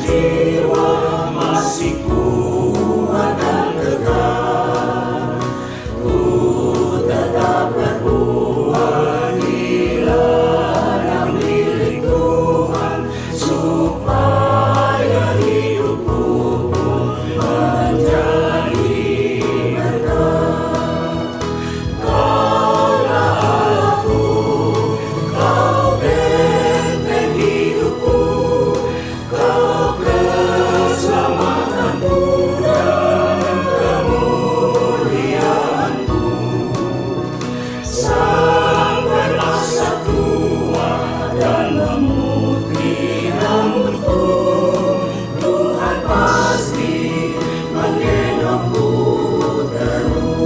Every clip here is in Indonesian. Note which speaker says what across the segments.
Speaker 1: jiwa masih kuat dan kekal. Ku tetap berbuat di ladang milik Tuhan, supaya hidupku pun menjadi berkat. Kaulah Allahku, Kau benteng hidupku, Kau keselamatanku dan kemuliaanku. Sang perkasa tua dan memutih rambutku, Tuhan pasti menggendongku terus.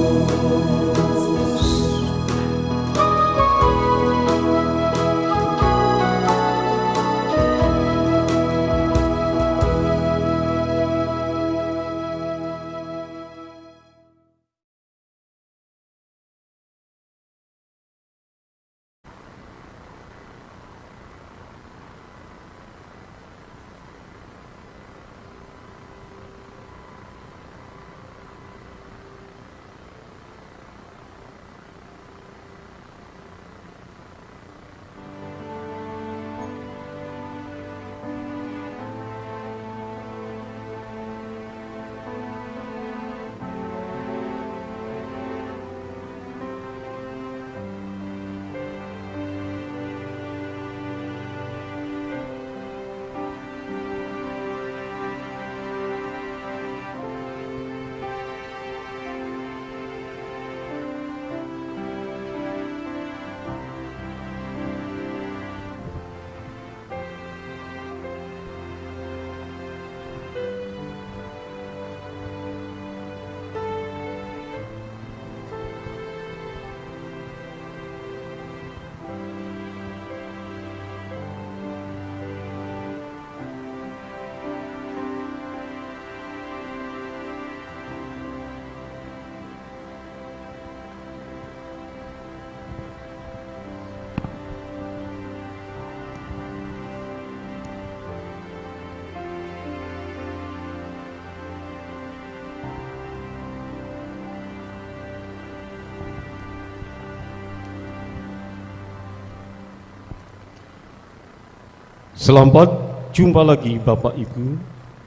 Speaker 2: Selamat jumpa lagi Bapak Ibu,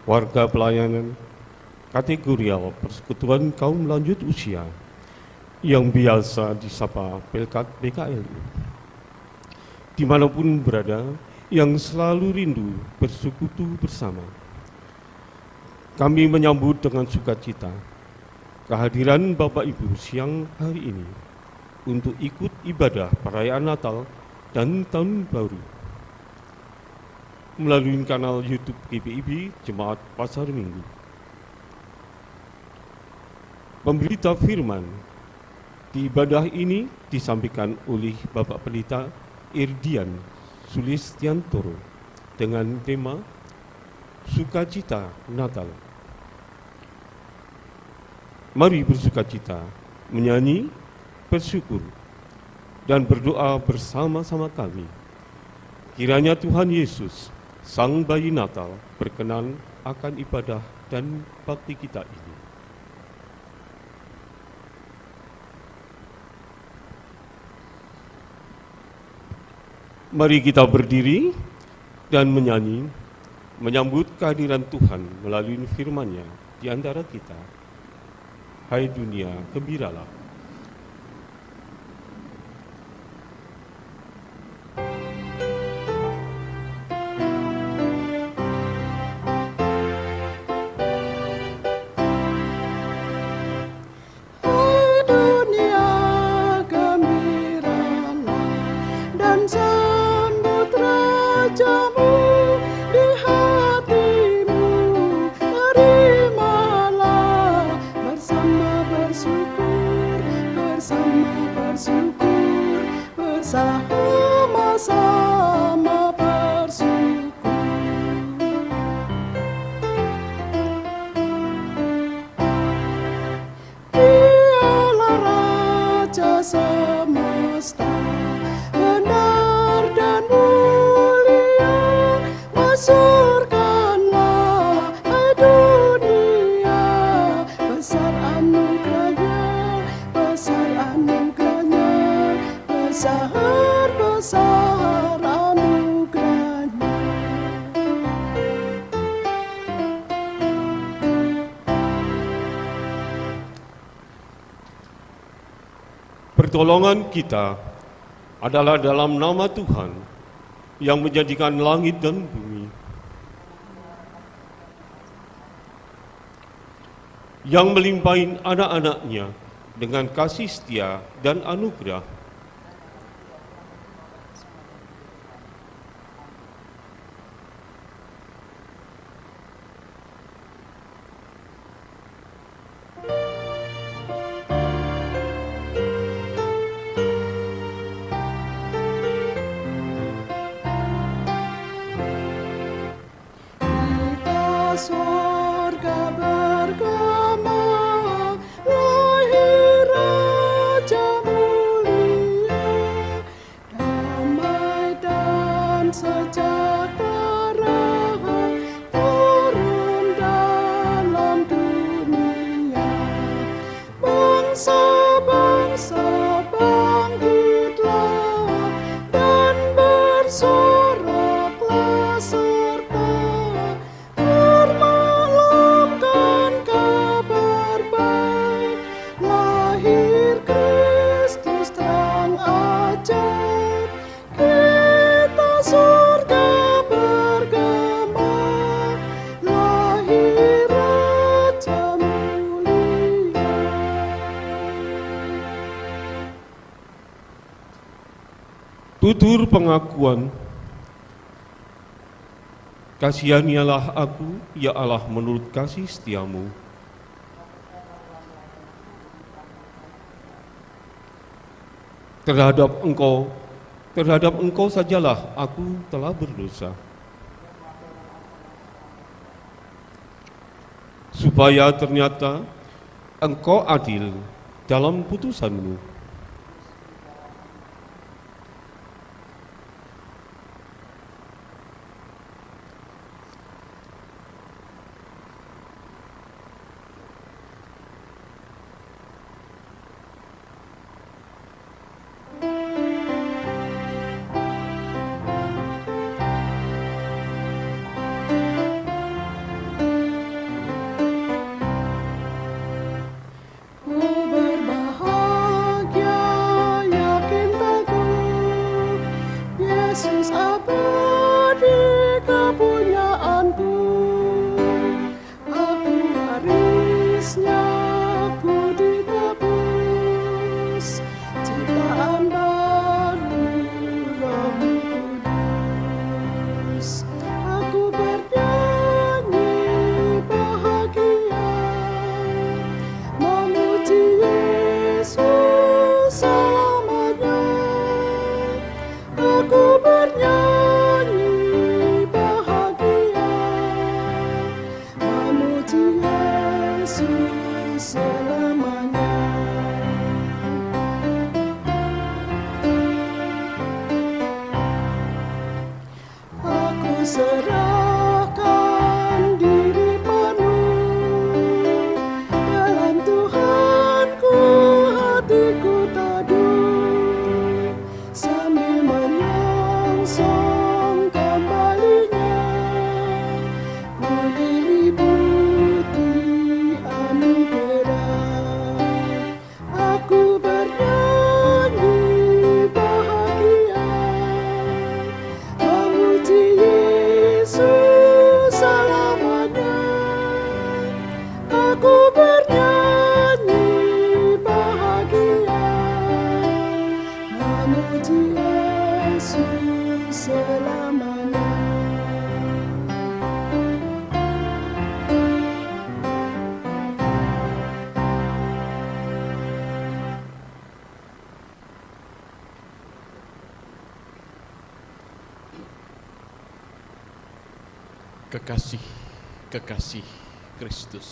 Speaker 2: warga pelayanan kategorial Persekutuan Kaum Lanjut Usia yang biasa disapa Pelkat PKLU. Dimanapun berada, yang selalu rindu bersekutu bersama. Kami menyambut dengan sukacita kehadiran Bapak Ibu siang hari ini untuk ikut ibadah perayaan Natal dan Tahun Baru melalui kanal YouTube GPIB Jemaat Pasar Minggu. Pemberita firman di ibadah ini disampaikan oleh Bapak Pendeta Irdian Sulistiantoro dengan tema Sukacita Natal. Mari bersukacita, menyanyi, bersyukur, dan berdoa bersama-sama kami. Kiranya Tuhan Yesus, Sang Bayi Natal, berkenan akan ibadah dan bakti kita ini. Mari kita berdiri dan menyanyi, menyambut kehadiran Tuhan melalui firman-Nya di antara kita. Hai dunia, gembiralah.
Speaker 3: Bersyukur
Speaker 2: Pertolongan kita adalah dalam nama Tuhan yang menjadikan langit dan bumi, yang melimpahin anak-anaknya dengan kasih setia dan anugerah.
Speaker 1: Surga bergema, lahir Raja mulia, damai dan sejahtera turun dalam dunia. Bangsa-bangsa bangkitlah dan bersoraklah serta bermalamkan kabar baik, lahir Kristus terang ajaib. Kita surga bergema, lahir Raja mulia.
Speaker 2: Tutur pengakuan. Kasihanialah aku, ya Allah, menurut kasih setiamu. Terhadap engkau sajalah aku telah berdosa. Supaya ternyata engkau adil dalam putusanmu.
Speaker 1: Ku berbahagia, yakin teguh, Yesus abadi kepunyaanku. Aku warisnya, ku ditebus, ciptaan baru Roh Kudus. Aku bernyanyi bahagia, memuji Yesus selamanya. Aku bernyanyi bahagia, memuji Yesus selamanya. Aku serahkan diri penuh, dalam Tuhanku hatiku teduh, sambil menyongsong kembalinya. Ku diliputi anugerah, aku bernyanyi bahagia, memuji Yesus selamanya. Aku bernyanyi bahagia, memuji Yesus selamanya.
Speaker 3: Kekasih Kristus,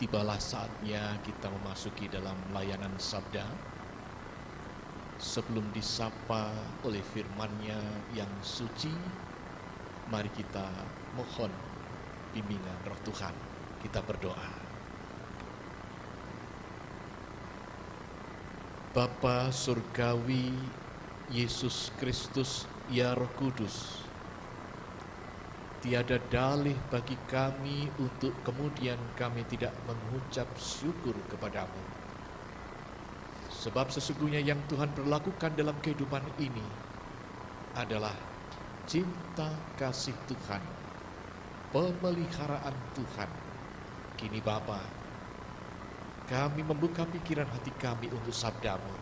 Speaker 3: tibalah saatnya kita memasuki dalam layanan sabda. Sebelum disapa oleh firman-Nya yang suci, mari kita mohon bimbingan Roh Tuhan. Kita berdoa. Bapa Surgawi, Yesus Kristus, ya Roh Kudus, tiada dalih bagi kami untuk kemudian kami tidak mengucap syukur kepadamu. Sebab sesungguhnya yang Tuhan berlakukan dalam kehidupan ini adalah cinta kasih Tuhan, pemeliharaan Tuhan. Kini Bapa, kami membuka pikiran hati kami untuk sabdamu,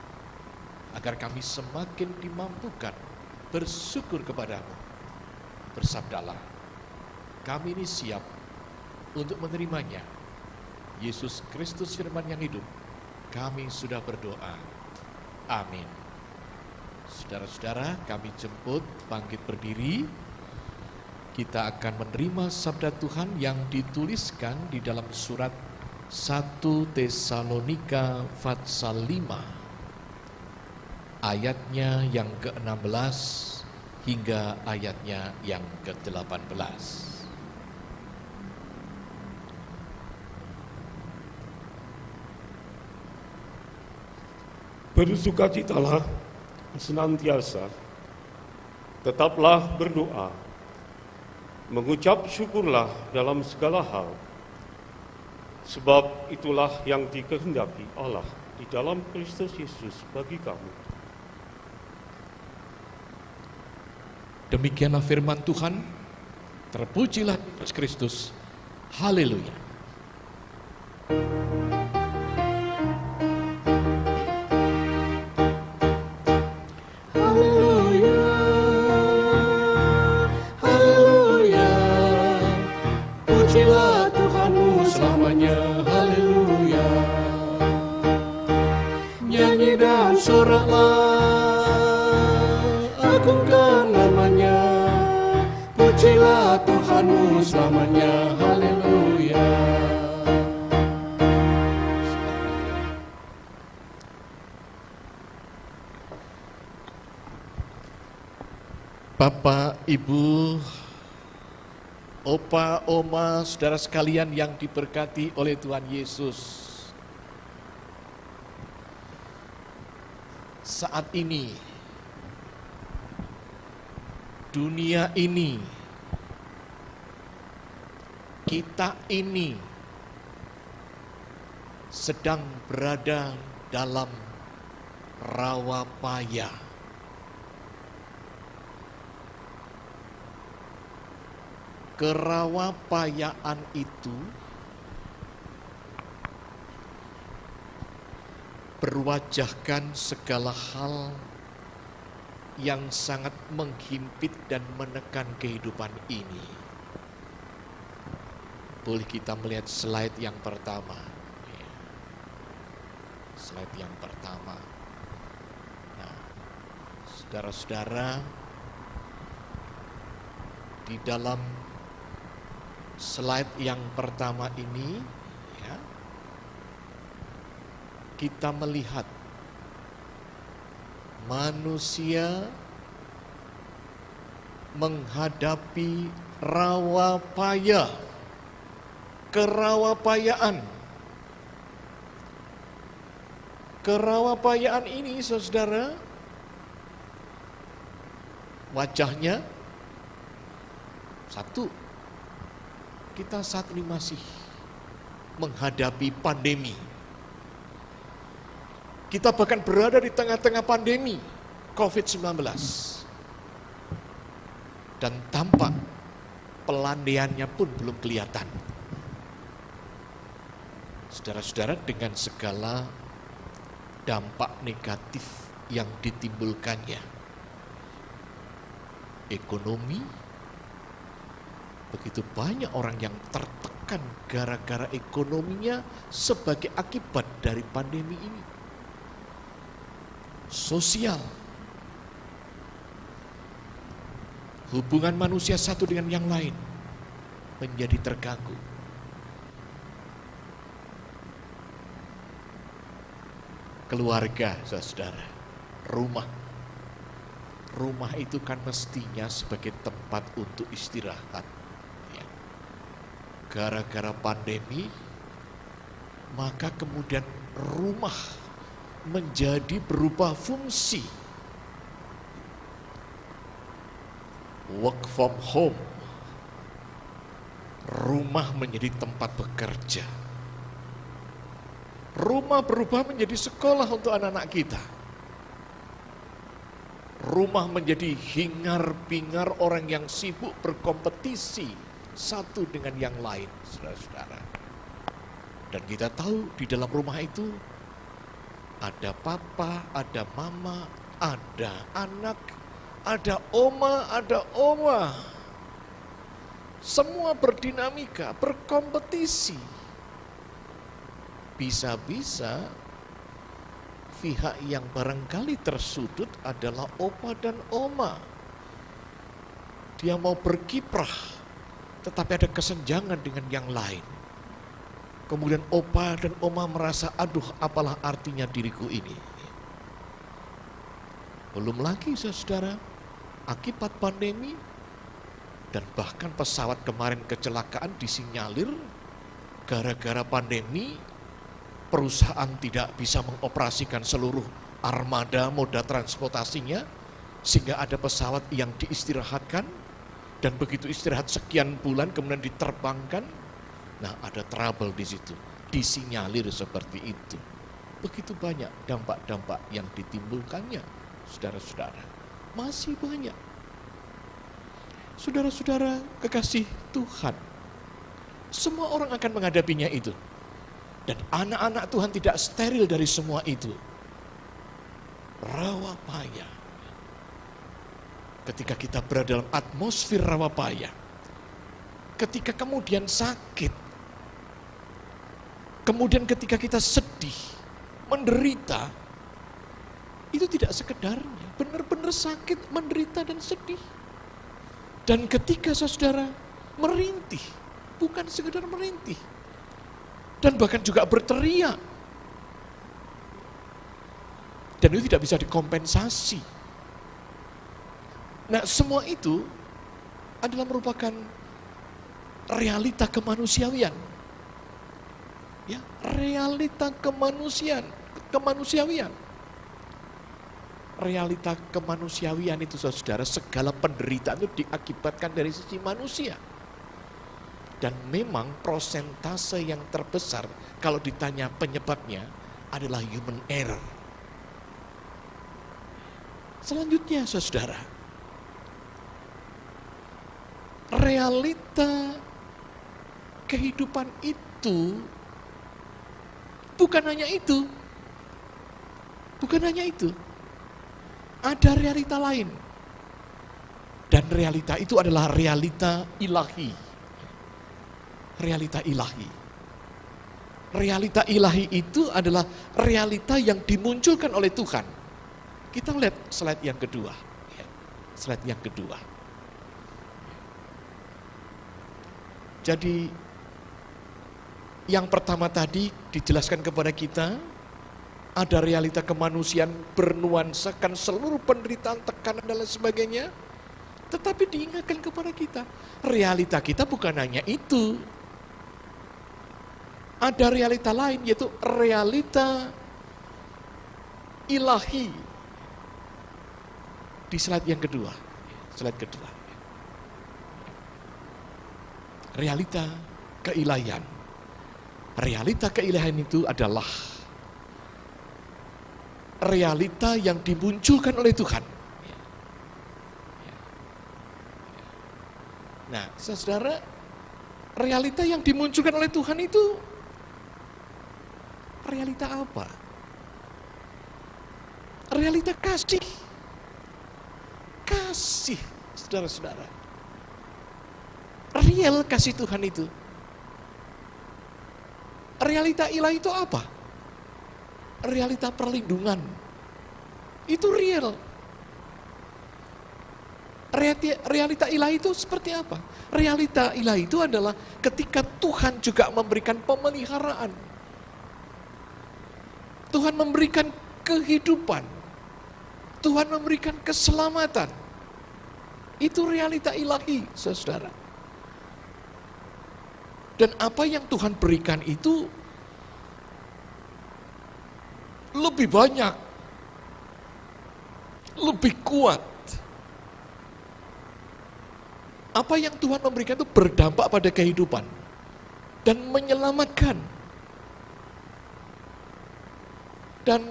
Speaker 3: agar kami semakin dimampukan bersyukur kepadamu. Bersabdalah, kami ini siap untuk menerimanya. Yesus Kristus firman yang hidup, kami sudah berdoa. Amin. Saudara-saudara, kami jemput bangkit berdiri. Kita akan menerima sabda Tuhan yang dituliskan di dalam surat 1 Tesalonika pasal 5, ayatnya yang ke-16 hingga ayatnya yang ke-18.
Speaker 2: Bersukacitalah senantiasa, tetaplah berdoa, mengucap syukurlah dalam segala hal, sebab itulah yang dikehendaki Allah di dalam Kristus Yesus bagi kamu.
Speaker 3: Demikianlah firman Tuhan. Terpujilah Yesus Kristus. Haleluya.
Speaker 1: Haleluya, haleluya. Pujilah Tuhanmu selamanya. Haleluya. Nyanyi dan soraklah, agungkan namanya. Pujilah Tuhanmu selamanya. Haleluya.
Speaker 3: Bapak, Ibu, Opa, Oma, saudara sekalian yang diberkati oleh Tuhan Yesus. Saat ini, dunia ini, kita ini sedang berada dalam rawa payah. Kerawapayaan itu berwajahkan segala hal yang sangat menghimpit dan menekan kehidupan ini. Boleh kita melihat slide yang pertama. Slide yang pertama. Nah, saudara-saudara, di dalam slide yang pertama ini, ya, kita melihat manusia menghadapi rawapaya, kerawapayaan. Kerawapayaan ini, saudara, wajahnya satu, kita saat ini masih menghadapi pandemi. Kita bahkan berada di tengah-tengah pandemi COVID-19. Dan tampak pelandaiannya pun belum kelihatan. Saudara-saudara, dengan segala dampak negatif yang ditimbulkannya. Ekonomi, begitu banyak orang yang tertekan gara-gara ekonominya sebagai akibat dari pandemi ini. Sosial, hubungan manusia satu dengan yang lain menjadi terganggu. Keluarga, saudara, rumah. Rumah itu kan mestinya sebagai tempat untuk istirahat. Gara-gara pandemi, maka kemudian rumah menjadi berubah fungsi. Work from home. Rumah menjadi tempat bekerja. Rumah berubah menjadi sekolah untuk anak-anak kita. Rumah menjadi hingar-bingar orang yang sibuk berkompetisi satu dengan yang lain, saudara-saudara. Dan kita tahu di dalam rumah itu ada papa, ada mama, ada anak, ada oma. Semua berdinamika, berkompetisi. Bisa-bisa pihak yang barangkali tersudut adalah opa dan oma. Dia mau berkiprah, tetapi ada kesenjangan dengan yang lain. Kemudian opa dan oma merasa, aduh apalah artinya diriku ini. Belum lagi saudara, akibat pandemi, dan bahkan pesawat kemarin kecelakaan disinyalir, gara-gara pandemi, perusahaan tidak bisa mengoperasikan seluruh armada moda transportasinya, sehingga ada pesawat yang diistirahatkan, dan begitu istirahat sekian bulan kemudian diterbangkan. Nah, ada trouble di situ, disinyalir seperti itu. Begitu banyak dampak-dampak yang ditimbulkannya, saudara-saudara. Masih banyak. Saudara-saudara kekasih Tuhan, semua orang akan menghadapinya itu. Dan anak-anak Tuhan tidak steril dari semua itu. Rawa payah. Ketika kita berada dalam atmosfer rawa payah, ketika kemudian sakit, kemudian ketika kita sedih, menderita, itu tidak sekedarnya, benar-benar sakit, menderita dan sedih. Dan ketika saudara merintih, bukan sekedar merintih, dan bahkan juga berteriak, dan itu tidak bisa dikompensasi. Nah, semua itu adalah merupakan realita kemanusiaan. Ya, realita kemanusiaan. Realita kemanusiaan itu saudara, segala penderitaan itu diakibatkan dari sisi manusia. Dan memang prosentase yang terbesar kalau ditanya penyebabnya adalah human error. Selanjutnya saudara, realita kehidupan itu bukan hanya itu. Bukan hanya itu. Ada realita lain. Dan realita itu adalah realita ilahi. Realita ilahi. Realita ilahi itu adalah realita yang dimunculkan oleh Tuhan. Kita lihat slide yang kedua. Slide yang kedua. Jadi yang pertama tadi dijelaskan kepada kita, ada realita kemanusiaan bernuansakan seluruh penderitaan, tekanan dan lain sebagainya. Tetapi diingatkan kepada kita, realita kita bukan hanya itu. Ada realita lain, yaitu realita ilahi. Di slide yang kedua. Slide kedua. Realita keilahian. Realita keilahian itu adalah realita yang dimunculkan oleh Tuhan. Nah, saudara, realita yang dimunculkan oleh Tuhan itu realita apa? Realita kasih. Kasih, saudara-saudara. Real kasih Tuhan itu. Realita ilahi itu apa? Realita perlindungan. Itu real. Realita ilahi itu seperti apa? Realita ilahi itu adalah ketika Tuhan juga memberikan pemeliharaan. Tuhan memberikan kehidupan. Tuhan memberikan keselamatan. Itu realita ilahi, saudara. Dan apa yang Tuhan berikan itu lebih banyak, lebih kuat. Apa yang Tuhan memberikan itu berdampak pada kehidupan dan menyelamatkan. dan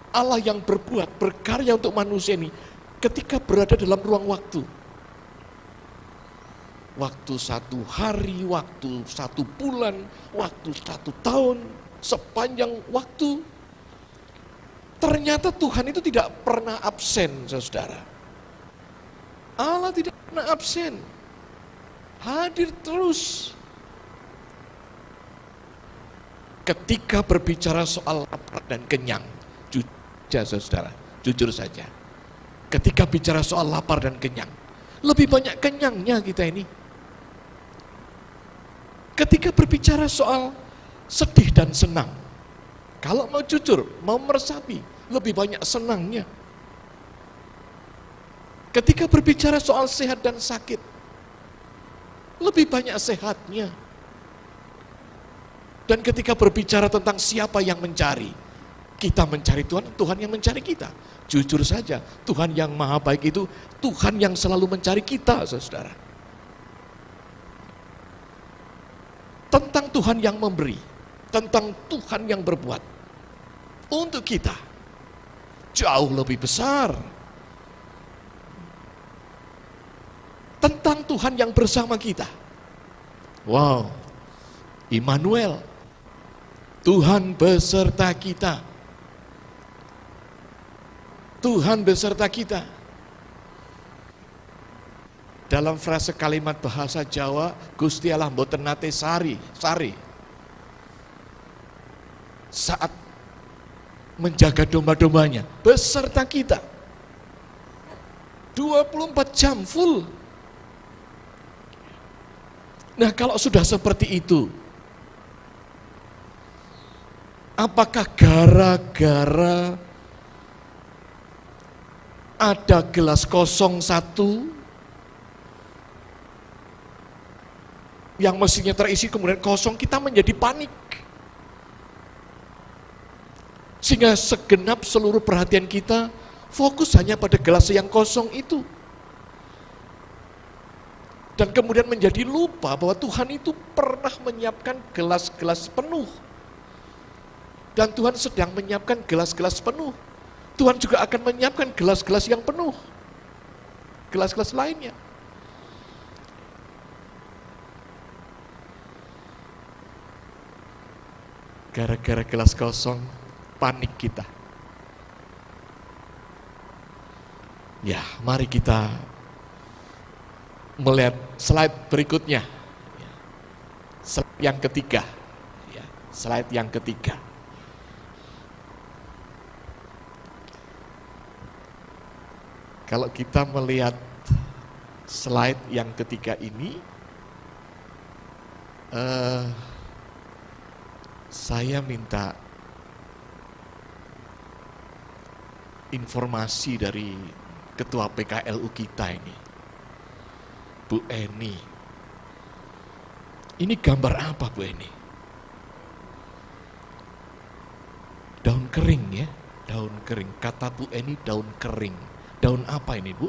Speaker 3: Allah yang berbuat, berkarya untuk manusia ini ketika berada dalam ruang waktu. Waktu 1 hari, waktu 1 bulan, waktu 1 tahun, sepanjang waktu. Ternyata Tuhan itu tidak pernah absen, saudara. Allah tidak pernah absen. Hadir terus. Ketika berbicara soal lapar dan kenyang, saudara, jujur saja. Ketika bicara soal lapar dan kenyang, lebih banyak kenyangnya kita ini. Ketika berbicara soal sedih dan senang, kalau mau jujur, mau meresapi, lebih banyak senangnya. Ketika berbicara soal sehat dan sakit, lebih banyak sehatnya. Dan ketika berbicara tentang siapa yang mencari, kita mencari Tuhan, Tuhan yang mencari kita. Jujur saja, Tuhan yang maha baik itu Tuhan yang selalu mencari kita, saudara. Tentang Tuhan yang memberi, tentang Tuhan yang berbuat untuk kita jauh lebih besar. Tentang Tuhan yang bersama kita. Wow, Immanuel, Tuhan beserta kita. Tuhan beserta kita. Dalam frase kalimat bahasa Jawa, Gusti Allah mboten nate sari. Saat menjaga domba-dombanya, beserta kita. 24 jam full. Nah, kalau sudah seperti itu, apakah gara-gara ada gelas kosong 1 yang mestinya terisi kemudian kosong, kita menjadi panik? Sehingga segenap seluruh perhatian kita fokus hanya pada gelas yang kosong itu. Dan kemudian menjadi lupa bahwa Tuhan itu pernah menyiapkan gelas-gelas penuh. Dan Tuhan sedang menyiapkan gelas-gelas penuh. Tuhan juga akan menyiapkan gelas-gelas yang penuh. Gelas-gelas lainnya. Gara-gara gelas kosong, panik kita. Ya, mari kita melihat slide berikutnya. Slide yang ketiga. Ya, slide yang ketiga. Kalau kita melihat slide yang ketiga ini, saya minta informasi dari Ketua PKLU kita ini, Bu Eni. Ini gambar apa, Bu Eni? Daun kering ya, daun kering. Kata Bu Eni daun kering. Daun apa ini, Bu?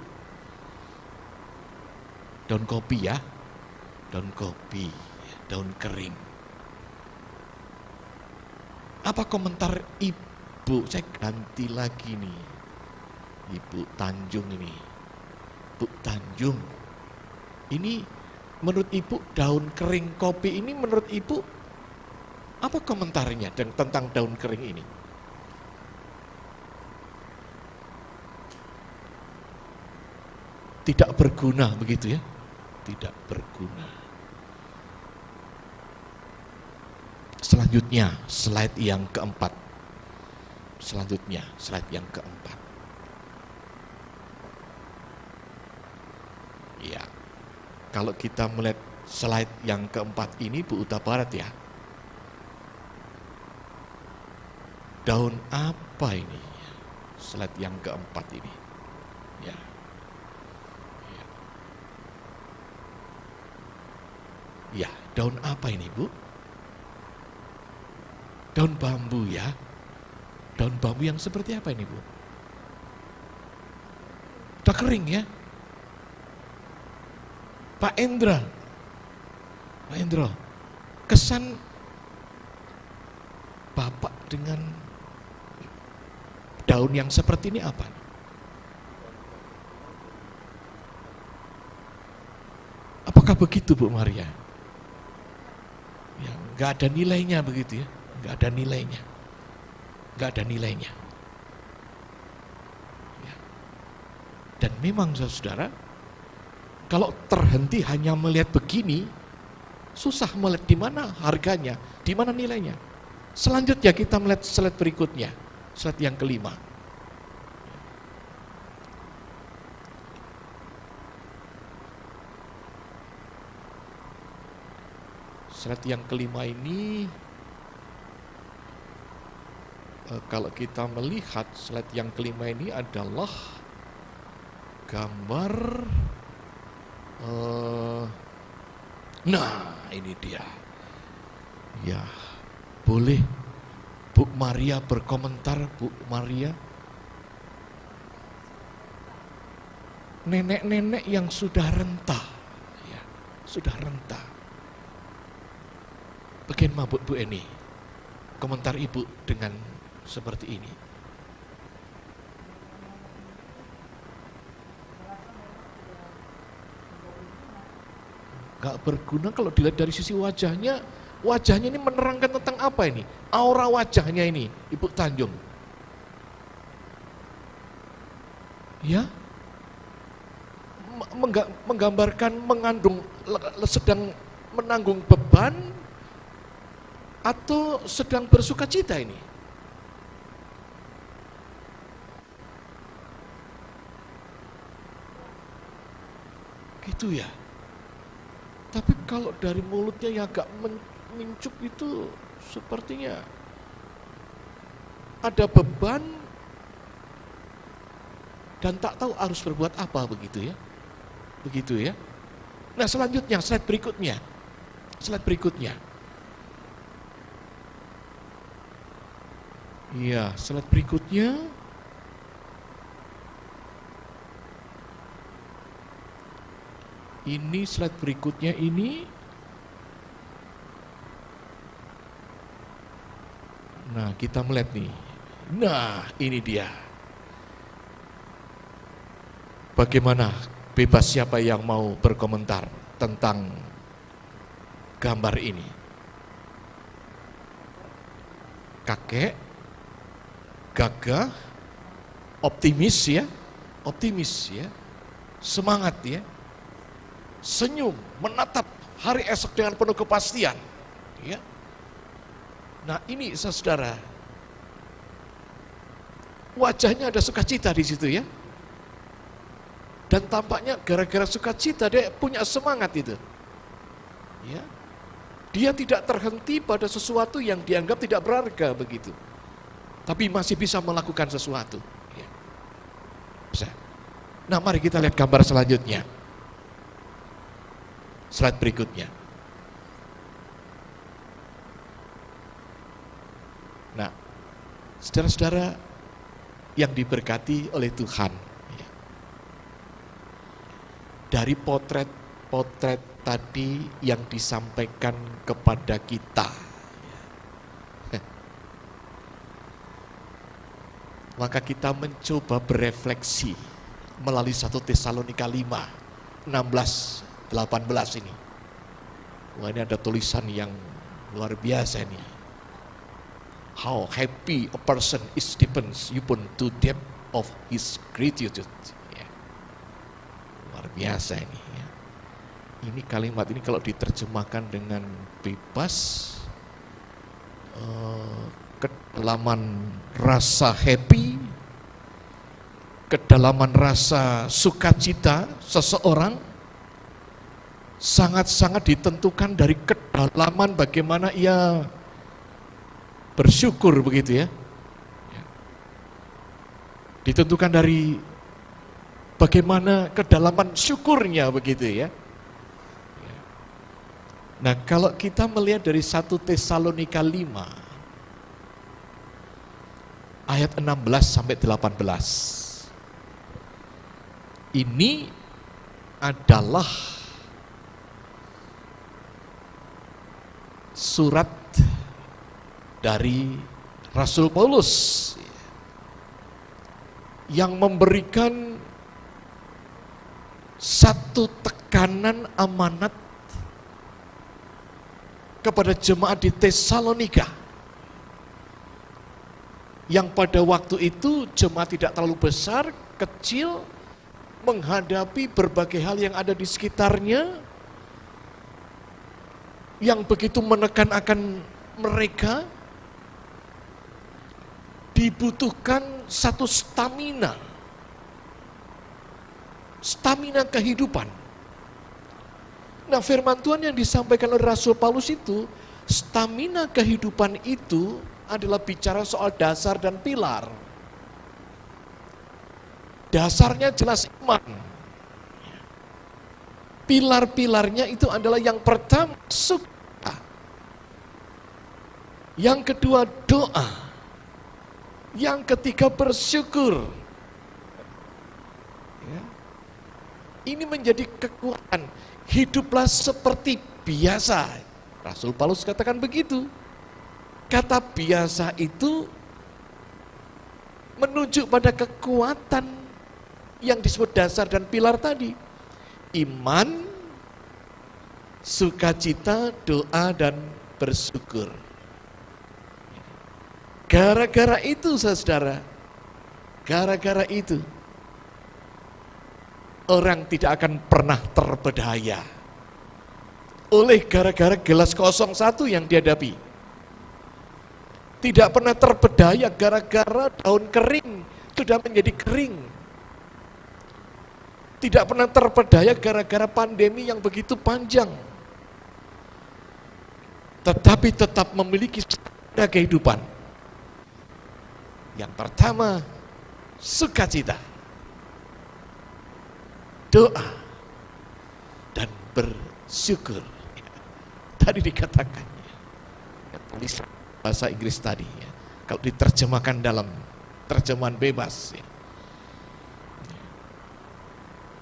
Speaker 3: Daun kopi ya? Daun kopi, daun kering. Apa komentar Ibu? Saya ganti lagi nih. Ibu Tanjung ini. Bu Tanjung. Ini menurut Ibu daun kering kopi ini menurut Ibu apa komentarnya tentang daun kering ini? Tidak berguna begitu ya? Tidak berguna. Selanjutnya, slide yang keempat. Selanjutnya, slide yang keempat. Ya, kalau kita melihat slide yang keempat ini, Bu Uta Barat ya. Daun apa ini? Slide yang keempat ini. Ya. Ya, daun apa ini, Bu? Daun bambu ya. Daun bambu yang seperti apa ini, Bu? Udah kering ya. Pak Endra, kesan Bapak dengan daun yang seperti ini apa? Apakah begitu Bu Maria? Ya, nggak ada nilainya begitu ya, nggak ada nilainya, nggak ada nilainya. Ya. Dan memang saudara, kalau terhenti hanya melihat begini, susah melihat di mana harganya, di mana nilainya. Selanjutnya kita melihat slide berikutnya, slide yang kelima. Slide yang kelima ini, kalau kita melihat slide yang kelima ini adalah gambar, nah ini dia. Ya, boleh Bu Maria berkomentar, Bu Maria. Nenek-nenek yang sudah renta, ya, sudah renta. Bagaimana Bu Eni? Komentar Ibu dengan seperti ini. Gak berguna kalau dilihat dari sisi wajahnya. Wajahnya ini menerangkan tentang apa ini? Aura wajahnya ini, Ibu Tanjung. Ya, menggambarkan sedang menanggung beban atau sedang bersuka cita ini? Gitu ya. Tapi kalau dari mulutnya yang agak mencup itu sepertinya ada beban dan tak tahu harus berbuat apa, begitu ya. Begitu ya. Nah, selanjutnya slide berikutnya. Slide berikutnya. Iya, slide berikutnya. Ini slide berikutnya ini. Nah, kita melihat nih. Nah, ini dia. Bagaimana? Bebas siapa yang mau berkomentar tentang gambar ini. Kakek, gagah, optimis ya, semangat ya, senyum, menatap hari esok dengan penuh kepastian, ya. Nah ini saudara, wajahnya ada sukacita di situ ya, dan tampaknya gara-gara sukacita dia punya semangat itu, ya. Dia tidak terhenti pada sesuatu yang dianggap tidak berharga begitu, tapi masih bisa melakukan sesuatu. Ya. Bisa. Nah, mari kita lihat gambar selanjutnya. Slide berikutnya. Nah, saudara-saudara yang diberkati oleh Tuhan, ya. Dari potret tadi yang disampaikan kepada kita, maka kita mencoba berefleksi melalui 1 Tesalonika 5, 16, 18 ini. Wah, ini ada tulisan yang luar biasa ini. How happy a person is depends upon the depth of his gratitude. Ya. Luar biasa ini. Ya. Ini kalimat ini kalau diterjemahkan dengan bebas, kedalaman rasa happy, kedalaman rasa sukacita seseorang sangat-sangat ditentukan dari kedalaman bagaimana ia bersyukur begitu ya. Ditentukan dari bagaimana kedalaman syukurnya begitu ya. Nah, kalau kita melihat dari 1 Tesalonika 5 ayat 16 sampai 18. Ini adalah surat dari Rasul Paulus yang memberikan satu tekanan amanat kepada jemaat di Tesalonika, yang pada waktu itu jemaat tidak terlalu besar, kecil, menghadapi berbagai hal yang ada di sekitarnya, yang begitu menekan akan mereka. Dibutuhkan satu stamina kehidupan. Nah, firman Tuhan yang disampaikan oleh Rasul Paulus itu, stamina kehidupan itu adalah bicara soal dasar dan pilar. Dasarnya jelas iman. Pilar-pilarnya itu adalah yang pertama suka, yang kedua doa, yang ketiga bersyukur. Ya. Ini menjadi kekuatan. Hiduplah seperti biasa. Rasul Paulus katakan begitu. Kata biasa itu menunjuk pada kekuatan yang disebut dasar dan pilar tadi. Iman, sukacita, doa, dan bersyukur. Gara-gara itu, saudara, gara-gara itu, orang tidak akan pernah terpedaya oleh gara-gara gelas kosong satu yang dihadapi. Tidak pernah terpedaya gara-gara daun kering sudah menjadi kering. Tidak pernah terpedaya gara-gara pandemi yang begitu panjang. Tetapi tetap memiliki kehidupan. Yang pertama, sukacita, doa, dan bersyukur. Tadi dikatakan, tulis bahasa Inggris tadi, ya. Kalau diterjemahkan dalam terjemahan bebas, ya.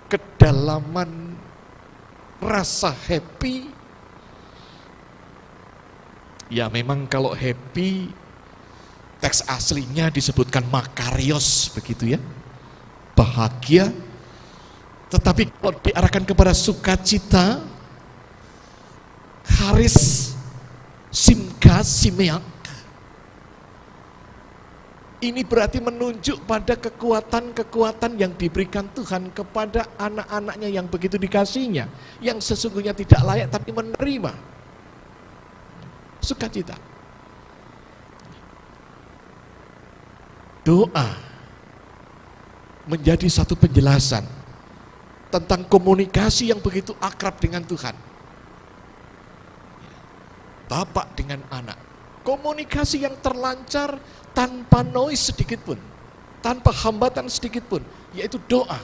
Speaker 3: Kedalaman rasa happy, ya memang kalau happy, teks aslinya disebutkan makarios, begitu ya, bahagia. Tetapi kalau diarahkan kepada sukacita, haris, simka, simeak, ini berarti menunjuk pada kekuatan-kekuatan yang diberikan Tuhan kepada anak-anaknya yang begitu dikasihinya, yang sesungguhnya tidak layak tapi menerima sukacita. Doa menjadi satu penjelasan tentang komunikasi yang begitu akrab dengan Tuhan. Bapak dengan anak, komunikasi yang terlancar tanpa noise sedikit pun, tanpa hambatan sedikit pun, yaitu doa.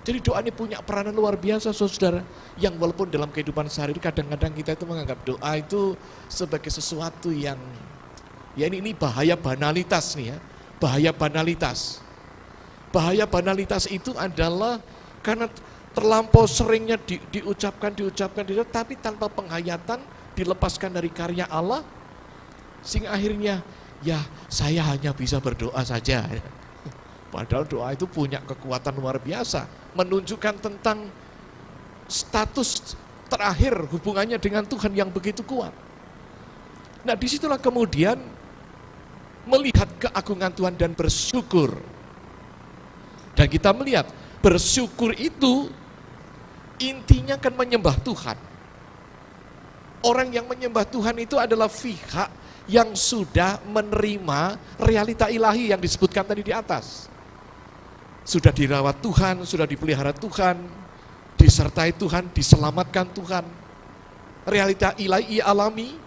Speaker 3: Jadi doa ini punya peranan luar biasa, saudara, yang walaupun dalam kehidupan sehari-hari kadang-kadang kita itu menganggap doa itu sebagai sesuatu yang, ya ini bahaya banalitas nih ya, bahaya banalitas. Bahaya banalitas itu adalah karena terlampau seringnya diucapkan, tapi tanpa penghayatan, dilepaskan dari karya Allah, sehingga akhirnya ya saya hanya bisa berdoa saja. Padahal doa itu punya kekuatan luar biasa, menunjukkan tentang status terakhir hubungannya dengan Tuhan yang begitu kuat. Nah, disitulah kemudian melihat keagungan Tuhan dan bersyukur. Dan kita melihat bersyukur itu intinya kan menyembah Tuhan. Orang yang menyembah Tuhan itu adalah pihak yang sudah menerima realita ilahi yang disebutkan tadi di atas. Sudah dirawat Tuhan, sudah dipelihara Tuhan, disertai Tuhan, diselamatkan Tuhan. Realita ilahi ia alami,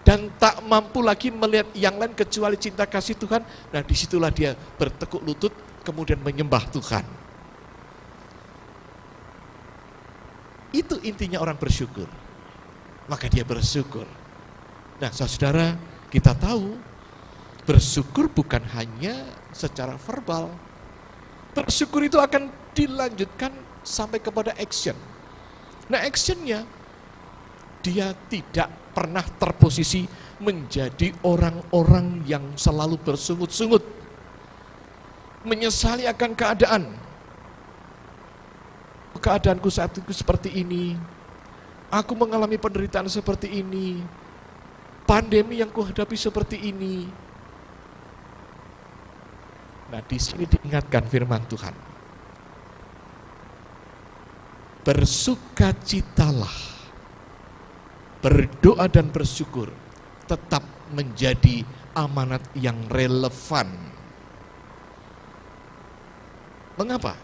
Speaker 3: dan tak mampu lagi melihat yang lain kecuali cinta kasih Tuhan. Nah, disitulah dia bertekuk lutut, kemudian menyembah Tuhan. Itu intinya orang bersyukur. Maka dia bersyukur. Nah, saudara, kita tahu bersyukur bukan hanya secara verbal. Bersyukur itu akan dilanjutkan sampai kepada action. Nah, actionnya, dia tidak pernah terposisi menjadi orang-orang yang selalu bersungut-sungut. menyesali akan keadaanku saat itu seperti ini, aku mengalami penderitaan seperti ini, pandemi yang kuhadapi seperti ini. Nah, di sini diingatkan firman Tuhan. Bersukacitalah, berdoa dan bersyukur tetap menjadi amanat yang relevan. Mengapa?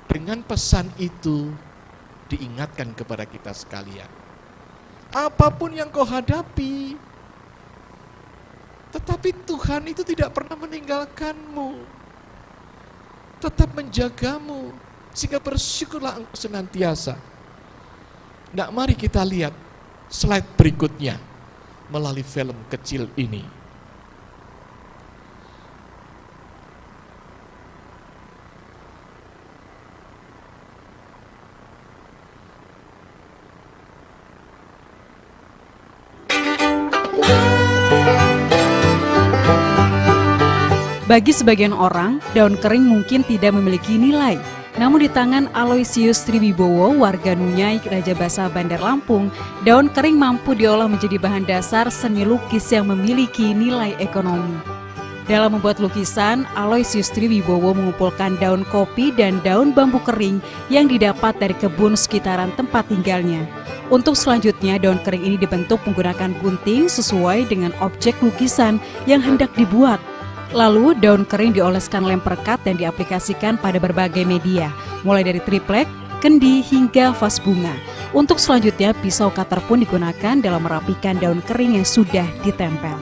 Speaker 3: Dengan pesan itu diingatkan kepada kita sekalian. Apapun yang kau hadapi, tetapi Tuhan itu tidak pernah meninggalkanmu. Tetap menjagamu, sehingga bersyukurlah engkau senantiasa. Nah, mari kita lihat slide berikutnya melalui film kecil ini.
Speaker 4: Bagi sebagian orang, daun kering mungkin tidak memiliki nilai. Namun di tangan Aloysius Triwibowo, warga Nunyai, Raja Basa, Bandar Lampung, daun kering mampu diolah menjadi bahan dasar seni lukis yang memiliki nilai ekonomi. Dalam membuat lukisan, Aloysius Triwibowo mengumpulkan daun kopi dan daun bambu kering yang didapat dari kebun sekitaran tempat tinggalnya. Untuk selanjutnya, daun kering ini dibentuk menggunakan gunting sesuai dengan objek lukisan yang hendak dibuat. Lalu daun kering dioleskan lem perekat dan diaplikasikan pada berbagai media, mulai dari triplek, kendi, hingga vas bunga. Untuk selanjutnya, pisau cutter pun digunakan dalam merapikan daun kering yang sudah ditempel.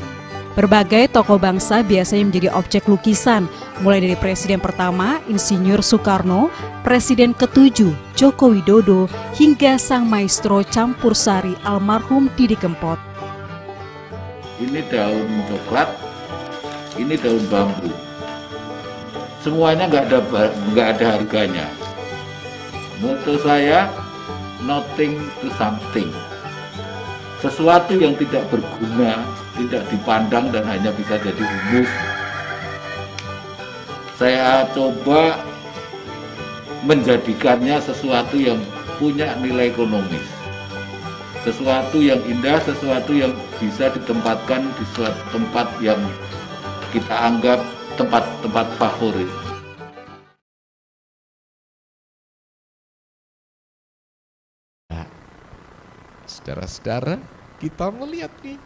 Speaker 4: Berbagai tokoh bangsa biasanya menjadi objek lukisan, mulai dari Presiden pertama, Insinyur Soekarno, Presiden ke-7, Joko Widodo, hingga sang maestro campur sari almarhum Didi Kempot.
Speaker 5: Ini daun coklat, ini daun bambu. Semuanya nggak ada harganya. Moto saya, nothing to something. Sesuatu yang tidak berguna, tidak dipandang dan hanya bisa jadi humus. Saya coba menjadikannya sesuatu yang punya nilai ekonomis. Sesuatu yang indah, sesuatu yang bisa ditempatkan di suatu tempat yang kita anggap tempat-tempat favorit.
Speaker 3: Nah, saudara-saudara, kita melihat nih,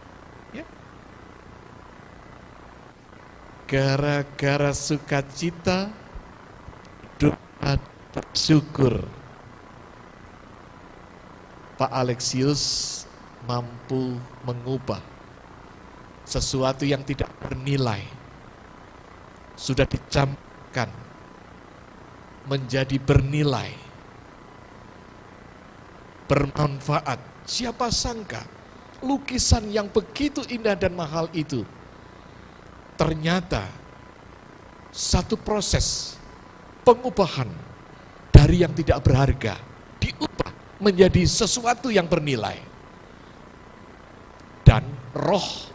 Speaker 3: ya. Gara-gara sukacita, doa bersyukur, Pak Alexius mampu mengubah sesuatu yang tidak bernilai, sudah dicampurkan menjadi bernilai, bermanfaat. Siapa sangka lukisan yang begitu indah dan mahal itu ternyata satu proses pengubahan dari yang tidak berharga diubah menjadi sesuatu yang bernilai. Dan roh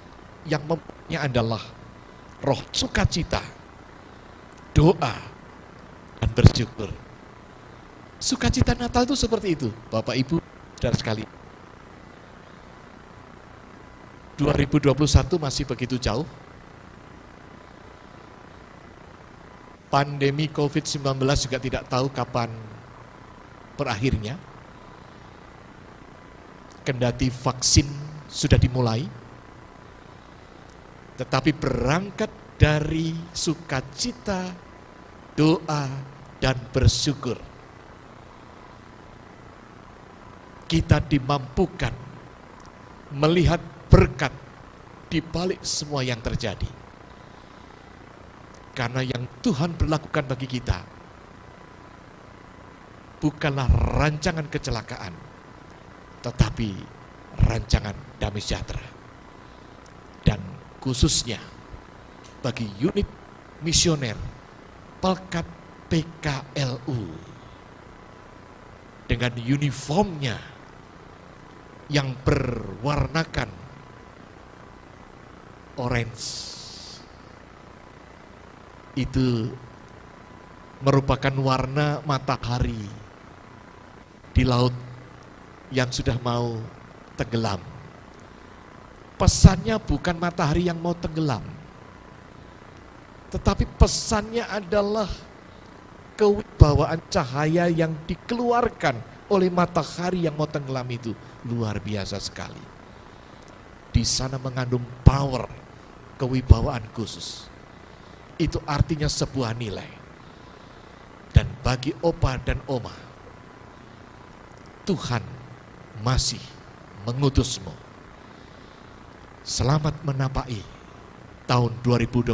Speaker 3: yang mempunyai adalah roh sukacita, doa, dan bersyukur. Sukacita Natal itu seperti itu, Bapak Ibu, saudara sekalian. 2021 masih begitu jauh. Pandemi COVID-19 juga tidak tahu kapan berakhirnya. Kendati vaksin sudah dimulai, tetapi berangkat dari sukacita, doa, dan bersyukur, kita dimampukan melihat berkat di balik semua yang terjadi. Karena yang Tuhan berlakukan bagi kita bukanlah rancangan kecelakaan, tetapi rancangan damai sejahtera. Dan khususnya bagi unit misioner Pelkat PKLU dengan uniformnya yang berwarnakan orange, itu merupakan warna matahari di laut yang sudah mau tenggelam. Pesannya bukan matahari yang mau tenggelam, tetapi pesannya adalah kewibawaan cahaya yang dikeluarkan oleh matahari yang mau tenggelam itu luar biasa sekali. Di sana mengandung power, kewibawaan khusus. Itu artinya sebuah nilai. Dan bagi opa dan oma, Tuhan masih mengutusmu. Selamat menapaki tahun 2021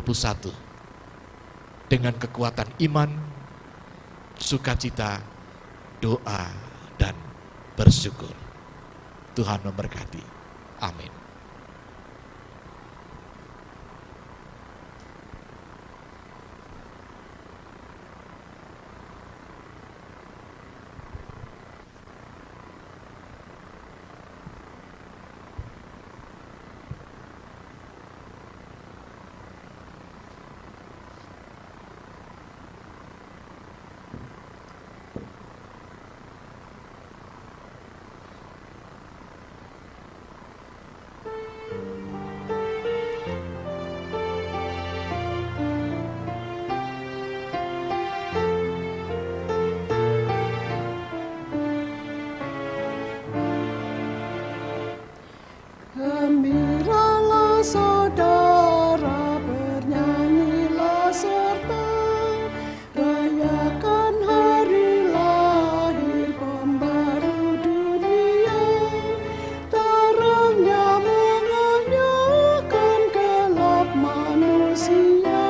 Speaker 3: dengan kekuatan iman, sukacita, doa, dan bersyukur. Tuhan memberkati. Amin.
Speaker 1: Gembiralah saudara, bernyanyilah serta rayakan hari lahir pembaru dunia. Terangnya menganyakan gelap manusia.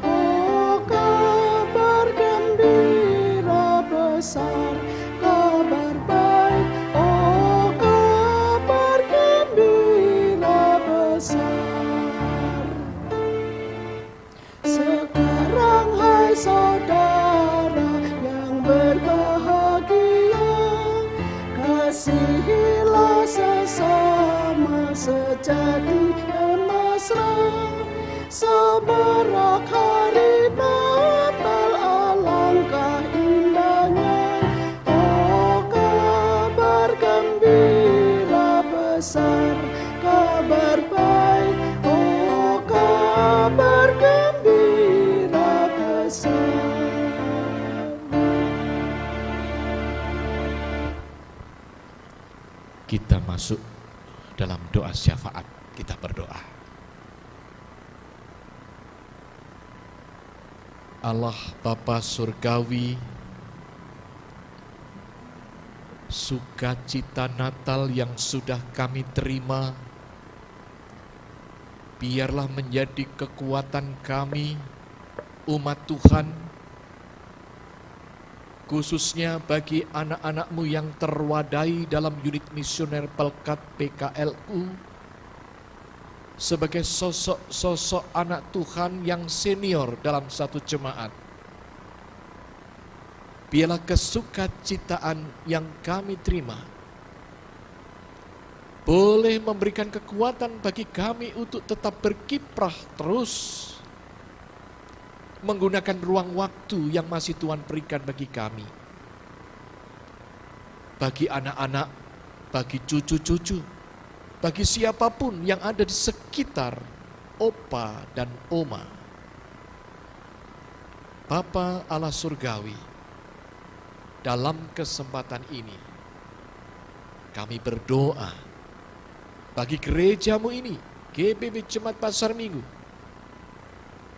Speaker 1: Oh, kabar gembira besar, kabar baik. Oh, kabar gembira besar. Sekarang hai saudara yang berbahagia, kasihilah sesama sejati dan mesra. Semerak hari Natal alangkah indahnya. Oh, kabar gembira besar, kabar baik. Oh, kabar gembira besar.
Speaker 3: Kita masuk dalam doa syafaat. Kita berdoa. Allah Bapa Surgawi, sukacita Natal yang sudah kami terima, biarlah menjadi kekuatan kami, umat Tuhan, khususnya bagi anak-anak-Mu yang terwadai dalam unit misioner Pelkat PKLU, sebagai sosok-sosok anak Tuhan yang senior dalam satu jemaat. Biarlah kesukacitaan yang kami terima boleh memberikan kekuatan bagi kami untuk tetap berkiprah terus, menggunakan ruang waktu yang masih Tuhan berikan bagi kami, bagi anak-anak, bagi cucu-cucu, bagi siapapun yang ada di sekitar opa dan oma. Bapa Allah Surgawi, dalam kesempatan ini kami berdoa bagi gerejamu ini, GBB Jemaat Pasar Minggu,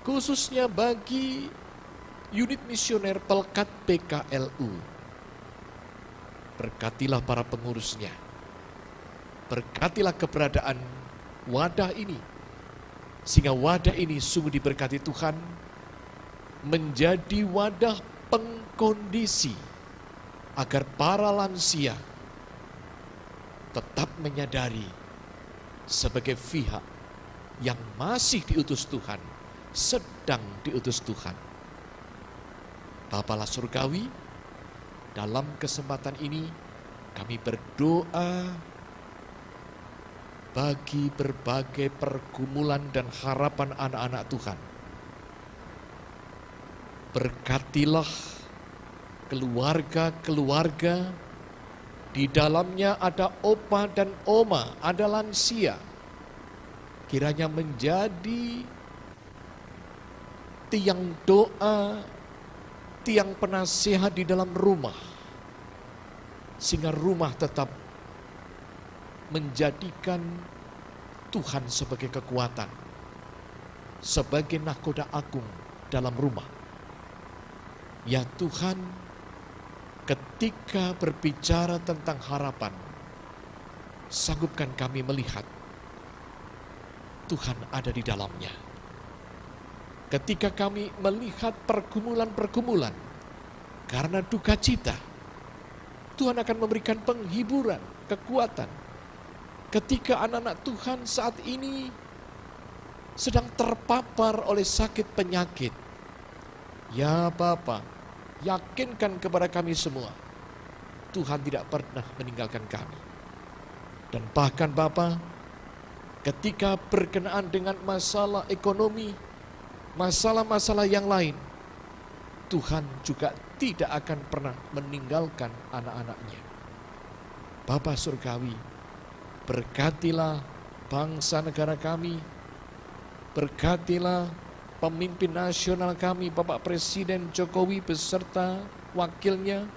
Speaker 3: khususnya bagi unit misioner Pelkat PKLU. Berkatilah para pengurusnya, berkatilah keberadaan wadah ini, sehingga wadah ini sungguh diberkati Tuhan, menjadi wadah pengkondisi agar para lansia tetap menyadari sebagai pihak yang masih diutus Tuhan, sedang diutus Tuhan. Bapa Allah Surgawi, dalam kesempatan ini kami berdoa bagi berbagai pergumulan dan harapan anak-anak Tuhan. Berkatilah keluarga-keluarga, di dalamnya ada opa dan oma, ada lansia. Kiranya menjadi tiang doa, tiang penasehat di dalam rumah, sehingga rumah tetap menjadikan Tuhan sebagai kekuatan, sebagai nahkoda agung dalam rumah. Ya Tuhan, ketika berbicara tentang harapan, sanggupkan kami melihat Tuhan ada di dalamnya. Ketika kami melihat pergumulan-pergumulan karena duka cita, Tuhan akan memberikan penghiburan, kekuatan. Ketika anak-anak Tuhan saat ini sedang terpapar oleh sakit penyakit, ya Bapa, yakinkan kepada kami semua, Tuhan tidak pernah meninggalkan kami. Dan bahkan Bapa, ketika berkenaan dengan masalah ekonomi, masalah-masalah yang lain, Tuhan juga tidak akan pernah meninggalkan anak-anaknya. Bapa Surgawi, berkatilah bangsa negara kami, berkatilah pemimpin nasional kami, Bapak Presiden Jokowi beserta wakilnya,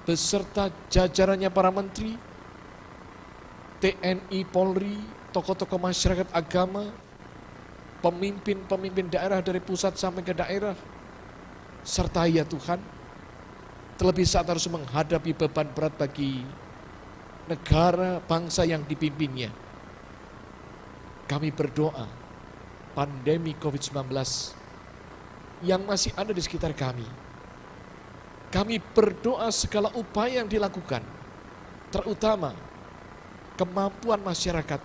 Speaker 3: beserta jajarannya para menteri, TNI, Polri, tokoh-tokoh masyarakat agama, pemimpin-pemimpin daerah dari pusat sampai ke daerah, serta ya Tuhan, terlebih saat harus menghadapi beban berat bagi negara bangsa yang dipimpinnya. Kami berdoa, pandemi COVID-19 yang masih ada di sekitar kami, kami berdoa segala upaya yang dilakukan, terutama kemampuan masyarakat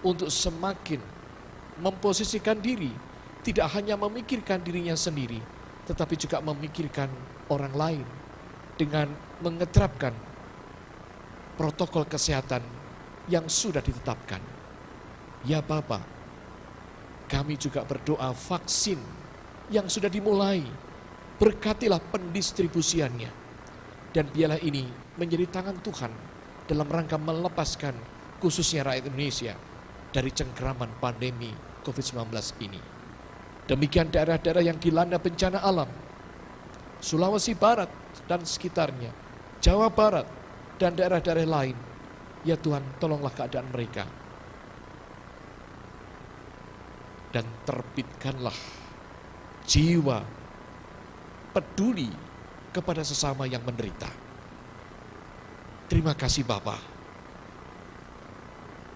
Speaker 3: untuk semakin memposisikan diri, tidak hanya memikirkan dirinya sendiri, tetapi juga memikirkan orang lain dengan mengeterapkan protokol kesehatan yang sudah ditetapkan. Ya Bapa, kami juga berdoa vaksin yang sudah dimulai, berkatilah pendistribusiannya, dan biarlah ini menjadi tangan Tuhan dalam rangka melepaskan khususnya rakyat Indonesia dari cengkeraman pandemi COVID-19 ini. Demikian daerah-daerah yang dilanda bencana alam, Sulawesi Barat dan sekitarnya, Jawa Barat dan daerah-daerah lain. Ya Tuhan, tolonglah keadaan mereka. Dan terbitkanlah jiwa peduli kepada sesama yang menderita. Terima kasih Bapa.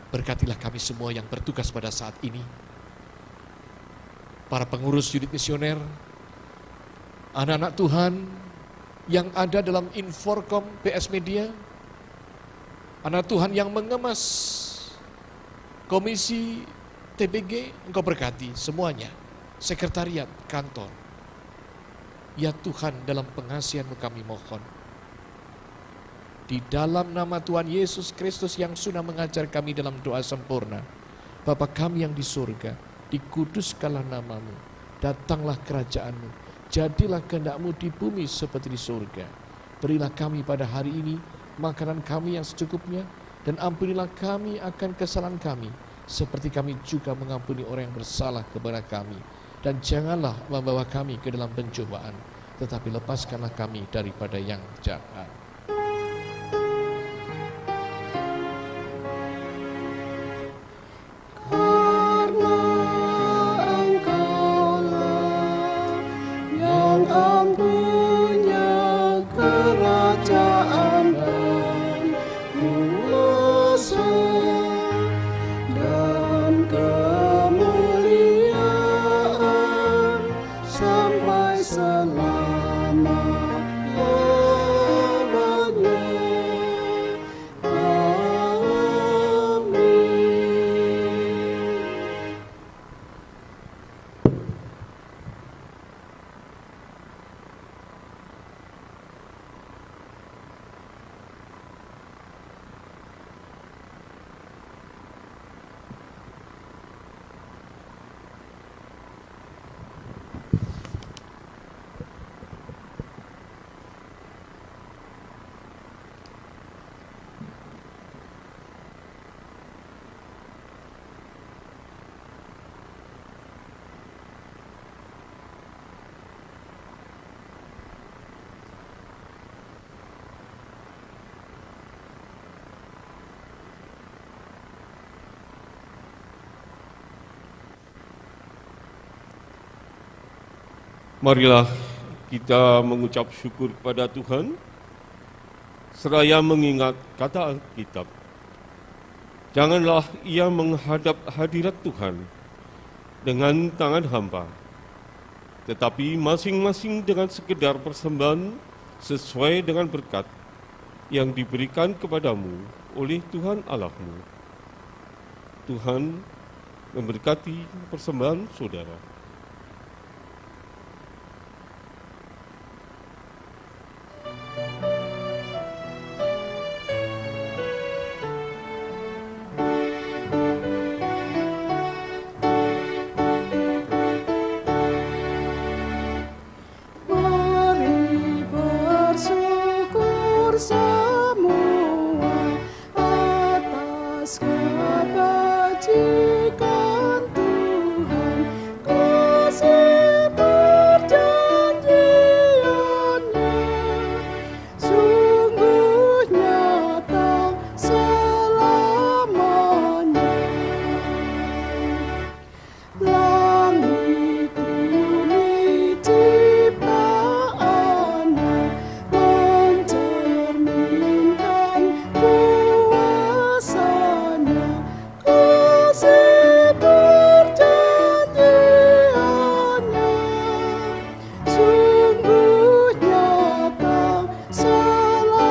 Speaker 3: Berkatilah kami semua yang bertugas pada saat ini. Para pengurus unit misioner, anak-anak Tuhan yang ada dalam Inforkom PS Media, anak Tuhan yang mengemas komisi TBG, Engkau berkati semuanya, sekretariat, kantor. Ya Tuhan, dalam pengasihan-Mu kami mohon, di dalam nama Tuhan Yesus Kristus yang sudah mengajar kami dalam doa sempurna, Bapa kami yang di surga, dikuduskanlah nama-Mu, datanglah kerajaan-Mu, jadilah kehendak-Mu di bumi seperti di surga. Berilah kami pada hari ini makanan kami yang secukupnya, dan ampunilah kami akan kesalahan kami, seperti kami juga mengampuni orang yang bersalah kepada kami. Dan janganlah membawa kami ke dalam pencobaan, tetapi lepaskanlah kami daripada yang jahat.
Speaker 1: Sampai selama
Speaker 2: Marilah kita mengucap syukur kepada Tuhan, seraya mengingat kata Alkitab. Janganlah ia menghadap hadirat Tuhan dengan tangan hampa, tetapi masing-masing dengan sekedar persembahan sesuai dengan berkat yang diberikan kepadamu oleh Tuhan Allahmu. Tuhan memberkati persembahan saudara.
Speaker 1: Mari bersyukur semua atas kebajikan Tuhan, kasih perjanjiannya sungguh nyata selamanya. Langit bumi ciptaannya mencerminkan kuasanya, kasih perjanjiannya sungguh nyata selamanya.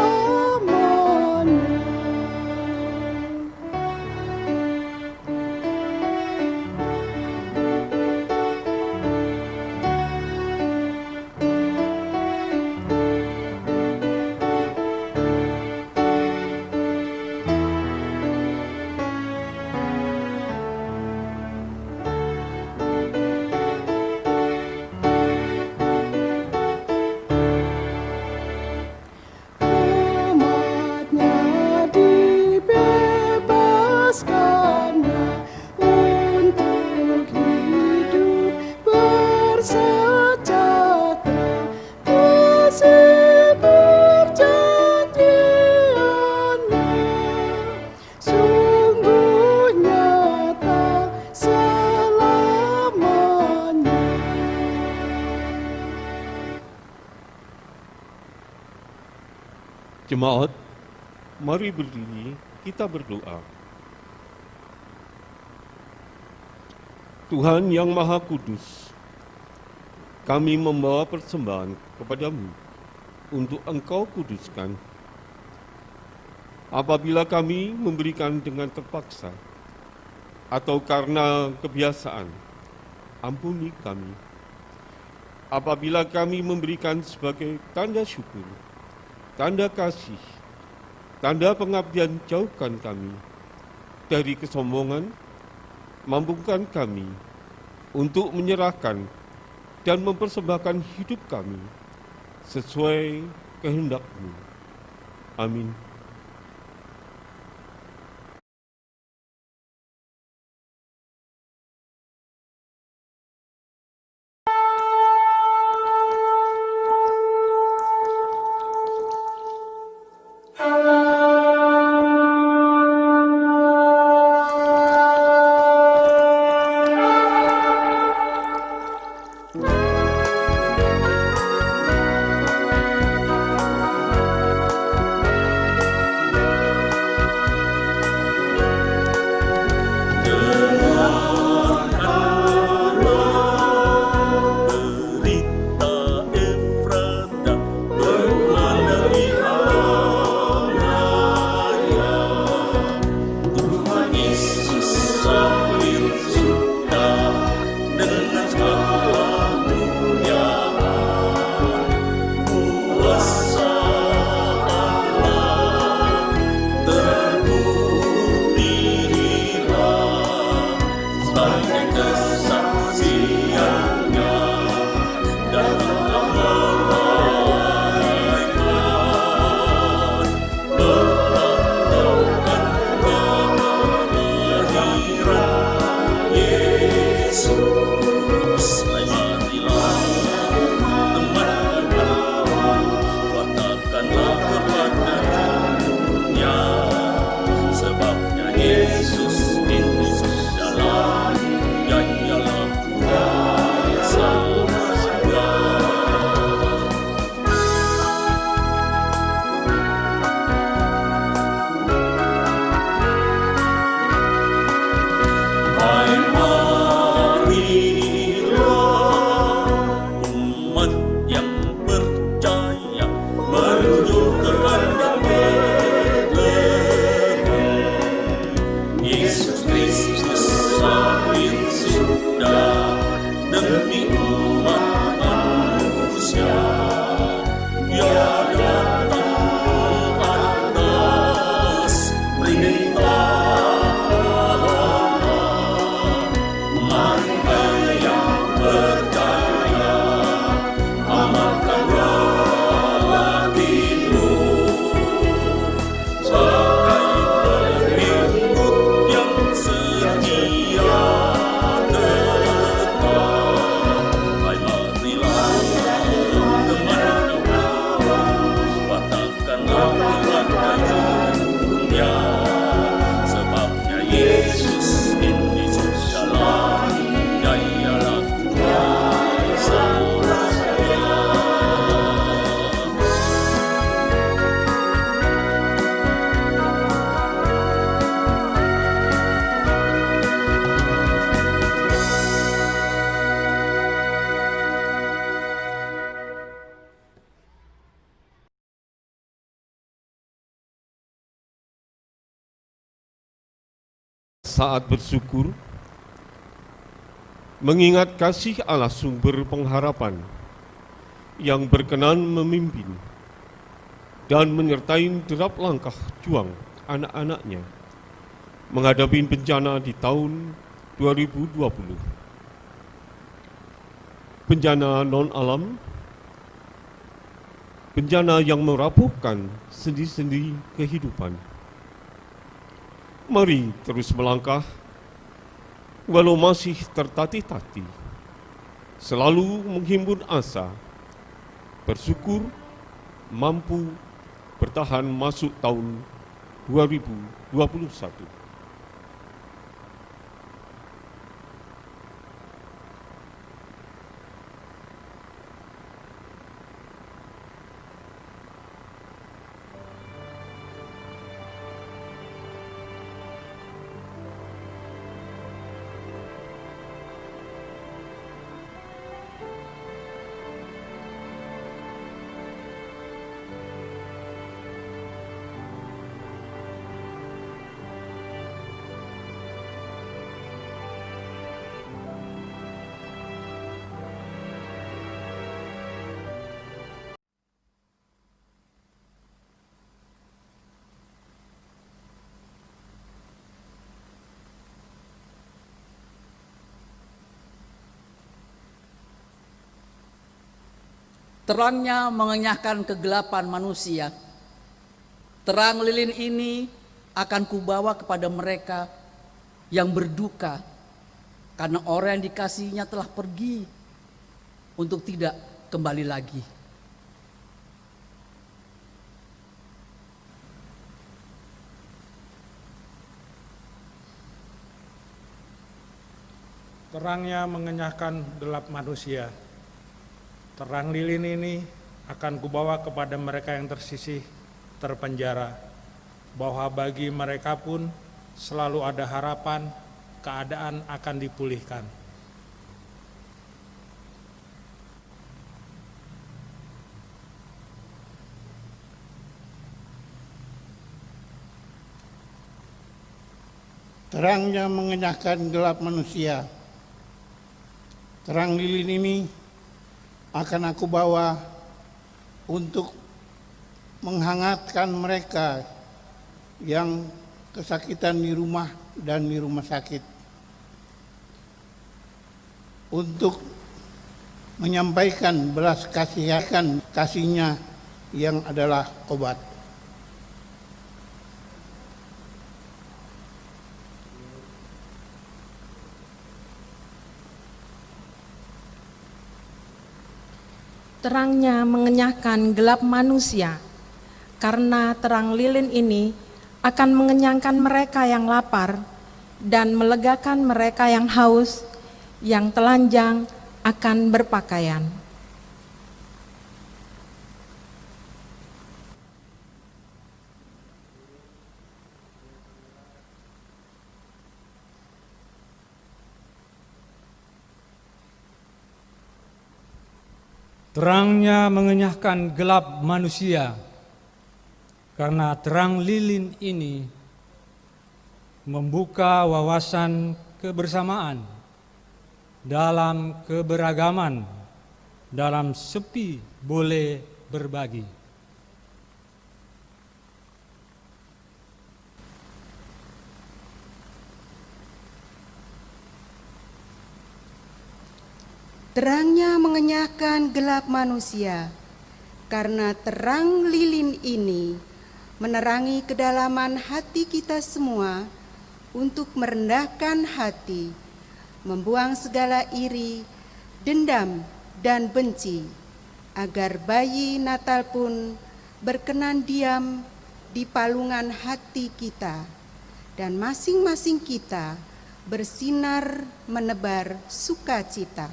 Speaker 1: Umatnya dibebaskannya untuk hidup bersejahtera, kasih perjanjiannya sungguh nyata selamanya.
Speaker 2: Jemaat, mari berdiri, kita berdoa. Tuhan yang Maha Kudus, kami membawa persembahan kepadamu untuk Engkau kuduskan. Apabila kami memberikan dengan terpaksa atau karena kebiasaan, ampuni kami. Apabila kami memberikan sebagai tanda syukur, tanda kasih, tanda pengabdian, jauhkan kami dari kesombongan, mampukan kami untuk menyerahkan dan mempersembahkan hidup kami sesuai kehendak-Mu. Amin. saat bersyukur, mengingat kasih Allah sumber pengharapan yang berkenan memimpin dan menyertai derap langkah juang anak-anaknya menghadapi bencana di tahun 2020. Bencana non-alam, bencana yang merapuhkan sendi-sendi kehidupan. Mari terus melangkah, walau masih tertatih-tatih, selalu menghimpun asa, bersyukur, mampu bertahan masuk tahun 2021.
Speaker 6: Terangnya mengenyahkan kegelapan manusia. Terang lilin ini akan kubawa kepada mereka yang berduka karena orang yang dikasihinya telah pergi untuk tidak kembali lagi.
Speaker 7: Terangnya mengenyahkan gelap manusia. Terang lilin ini akan kubawa kepada mereka yang tersisih, terpenjara, bahwa bagi mereka pun selalu ada harapan, keadaan akan dipulihkan.
Speaker 8: Terangnya mengenyahkan gelap manusia. Terang lilin ini akan aku bawa untuk menghangatkan mereka yang kesakitan di rumah dan di rumah sakit, untuk menyampaikan belas kasihnya yang adalah obat.
Speaker 9: Terangnya mengenyahkan gelap manusia, karena terang lilin ini akan mengenyangkan mereka yang lapar dan melegakan mereka yang haus, yang telanjang akan berpakaian.
Speaker 7: Terangnya mengenyahkan gelap manusia, karena terang lilin ini membuka wawasan kebersamaan dalam keberagaman, dalam sepi boleh berbagi.
Speaker 1: Terangnya mengenyahkan gelap manusia, karena terang lilin ini menerangi kedalaman hati kita semua untuk merendahkan hati, membuang segala iri, dendam, dan benci, agar bayi Natal pun berkenan diam di palungan hati kita, dan masing-masing kita bersinar menebar sukacita.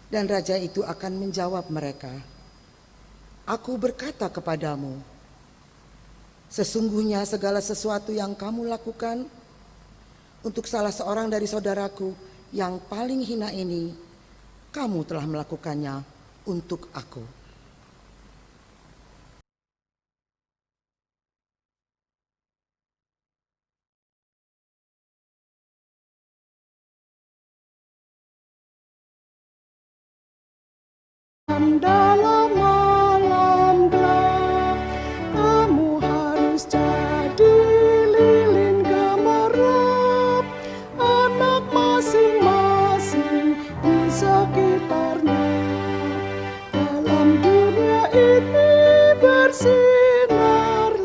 Speaker 10: Dan raja itu akan menjawab mereka, "Aku berkata kepadamu, sesungguhnya segala sesuatu yang kamu lakukan untuk salah seorang dari saudaraku yang paling hina ini, kamu telah melakukannya untuk aku."
Speaker 11: Dalam malam gelap, kamu harus jadi lilin gemerlap, anak masing-masing di sekitarnya. Dalam dunia ini bersinarlah.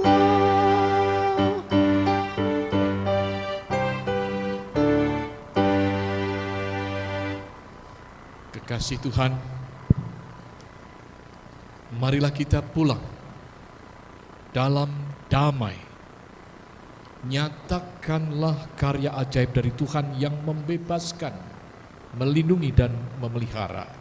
Speaker 3: Kekasih Tuhan, marilah kita pulang dalam damai. Nyatakanlah karya ajaib dari Tuhan yang membebaskan, melindungi dan memelihara.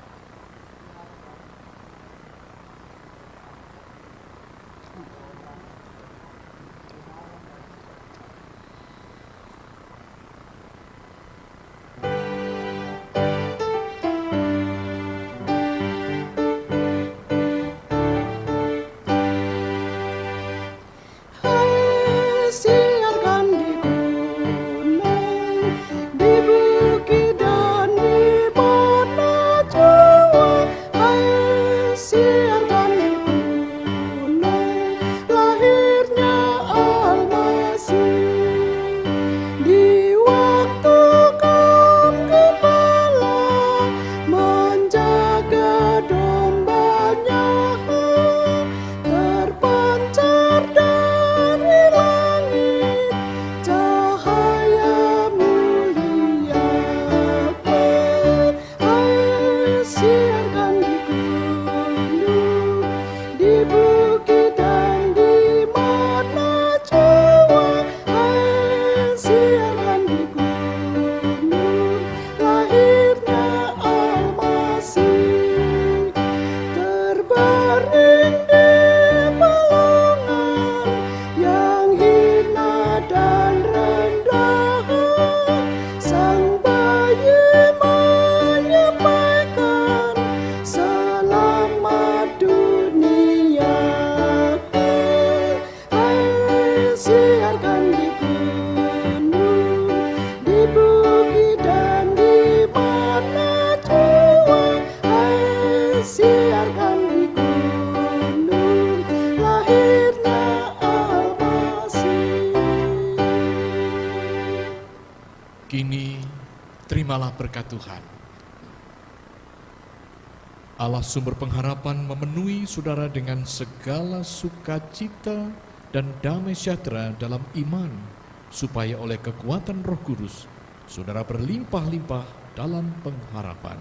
Speaker 11: Siarkan di gunung, di bukit dan di mana jua. Hai, siarkan di gunung, lahirnya Al-Masih. Di waktu kaum gembala menjaga dombanya, terpancar dari langit cahaya mulia. Hai, siarkan di gunung, di bukit dan di mana jua. Hai, siarkan di gunung, lahirnya Al-Masih. Terbaring di balongan yang hina dan rendah, sang bayi menyampaikan selamat dunia. Hai, siarkan di gunung, di bukit dan di mana jua. Hai, siarkan di gunung, lahirnya Al-Masih.
Speaker 3: Kini terimalah berkat Tuhan. Allah sumber pengharapan memenuhi saudara dengan segala sukacita dan damai sejahtera dalam iman, supaya oleh kekuatan Roh Kudus saudara berlimpah-limpah dalam pengharapan.